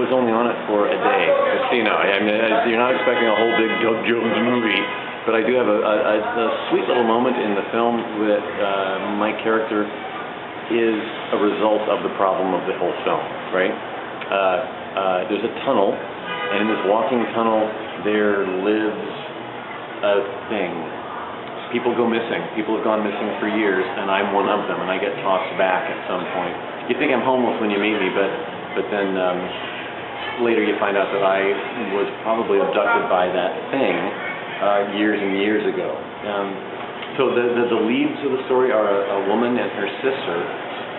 was only on it for a day, just so you know. I mean, you're not expecting a whole big Doug Jones movie, but I do have a sweet little moment in the film that my character is a result of the problem of the whole film, right? There's a tunnel, and in this walking tunnel, there lives a thing. People go missing. People have gone missing for years, and I'm one of them, and I get tossed back at some point. You think I'm homeless when you meet me, but then later you find out that I was probably abducted by that thing years and years ago. So the leads of the story are a woman and her sister.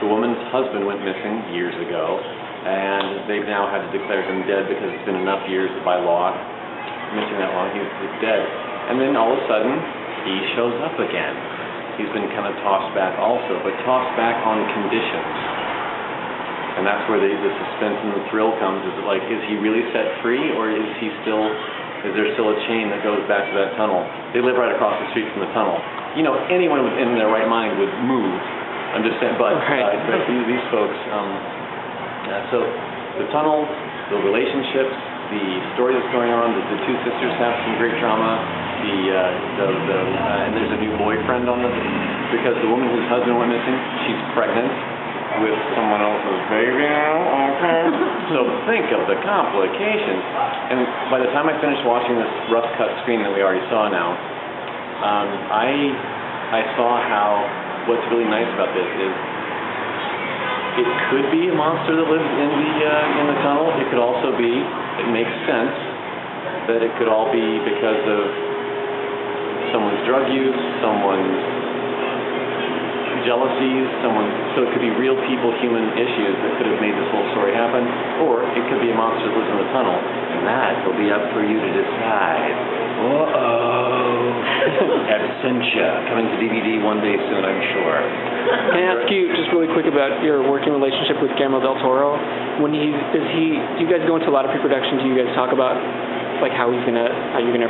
The woman's husband went missing years ago, and they've now had to declare him dead because it's been enough years that by law, missing that long, he's dead. And then all of a sudden, he shows up again. He's been kind of tossed back also, but tossed back on conditions. And that's where the suspense and the thrill comes. Is it like, is he really set free, or is there still a chain that goes back to that tunnel? They live right across the street from the tunnel. You know, anyone in their right mind would move. I'm just saying, but these folks. So the tunnel, the relationships, the story that's going on. The two sisters have some great drama. And there's a new boyfriend on because the woman whose husband went missing, she's pregnant with someone else's baby now. Okay. So think of the complications. And by the time I finished watching this rough cut screen that we already saw now, I saw how what's really nice about this is it could be a monster that lives in the tunnel. It could also be, it makes sense that it could all be because of someone's drug use, someone's jealousies, so it could be real people, human issues that could have made this whole story happen, or it could be a monster that lives in the tunnel, and that will be up for you to decide. Absentia, coming to DVD one day soon, I'm sure. Can I ask you just really quick about your working relationship with Guillermo del Toro? Do you guys go into a lot of pre-production? Do you guys talk about like how you're gonna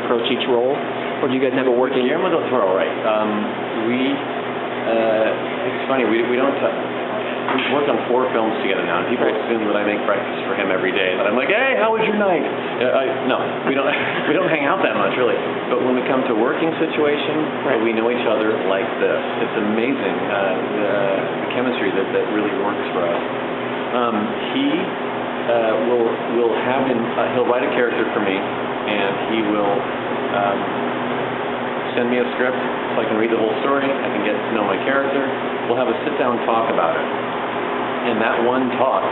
approach each role, or do you guys have a working? Guillermo del Toro, right? It's funny, we don't. We've worked on 4 films together now, and people assume that I make breakfast for him every day. That I'm like, hey, how was your night? No, we don't. We don't hang out that much, really. But when we come to working situation, we know each other like this. It's amazing the chemistry that really works for us. He will have he'll write a character for me, and he will send me a script so I can read the whole story. I can get to know my character. We'll have a sit-down talk about it. And that one talk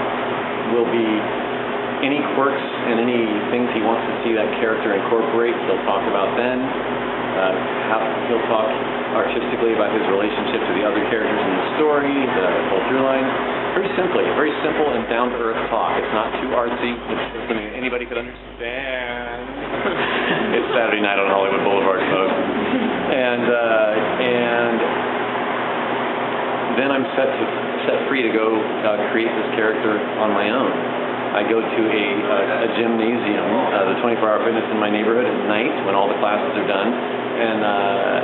will be any quirks and any things he wants to see that character incorporate, he'll talk about then. He'll talk artistically about his relationship to the other characters in the story, the whole through line. Very simple and down-to-earth talk. It's not too artsy. It's something anybody could understand. It's Saturday night on Hollywood Boulevard, folks. And then I'm set free to go create this character on my own. I go to a gymnasium, the 24-hour fitness in my neighborhood at night when all the classes are done, and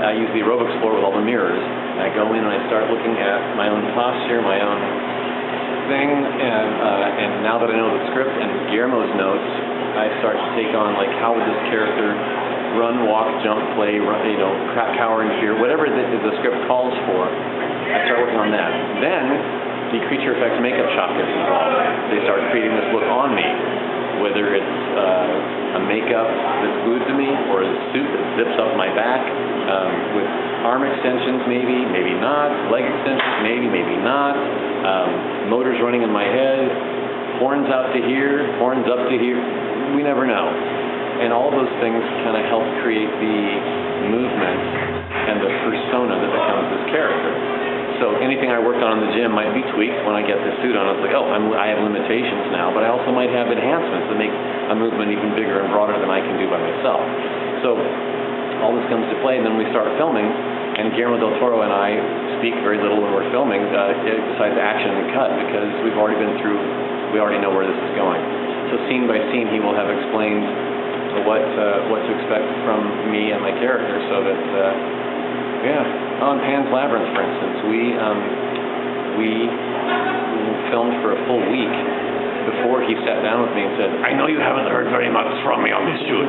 I use the aerobics floor with all the mirrors. And I go in and I start looking at my own posture, my own thing, and now that I know the script and Guillermo's notes, I start to take on like how would this character run, walk, jump, play, cower in fear, whatever the script calls for. I start working on that. Then the creature effects makeup shop gets involved. They start creating this look on me, whether it's a makeup that's glued to me or a suit that zips up my back with arm extensions, maybe not, leg extensions, maybe not, motors running in my head, horns out to here, horns up to here. We never know. And all those things kind of help create the movement and the persona that becomes this character. So anything I worked on in the gym might be tweaked when I get this suit on. It's like, I have limitations now, but I also might have enhancements that make a movement even bigger and broader than I can do by myself. So all this comes to play, and then we start filming, and Guillermo del Toro and I speak very little when we're filming, besides action and cut, because we already know where this is going. So scene by scene, he will have explained what to expect from me and my character, so that on Pan's Labyrinth, for instance, we filmed for a full week before he sat down with me and said, "I know you haven't heard very much from me on this shoot,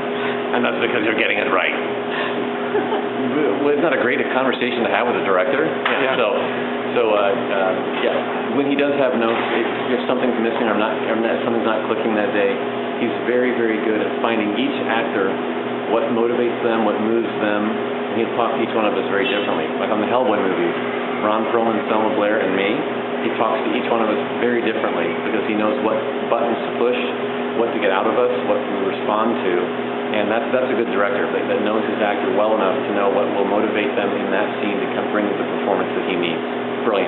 and that's because you're getting it right." Well, it's not a great conversation to have with a director. Yeah. When he does have notes, if something's missing or something's not clicking that day, he's very, very good at finding each actor, what motivates them, what moves them, and he'll talk to each one of us very differently. Like on the Hellboy movies, Ron Perlman, Selma Blair, and me, he talks to each one of us very differently because he knows what buttons to push, what to get out of us, what to respond to, and that's a good director that knows his actor well enough to know what will motivate them in that scene to bring the performance that he needs. Brilliant.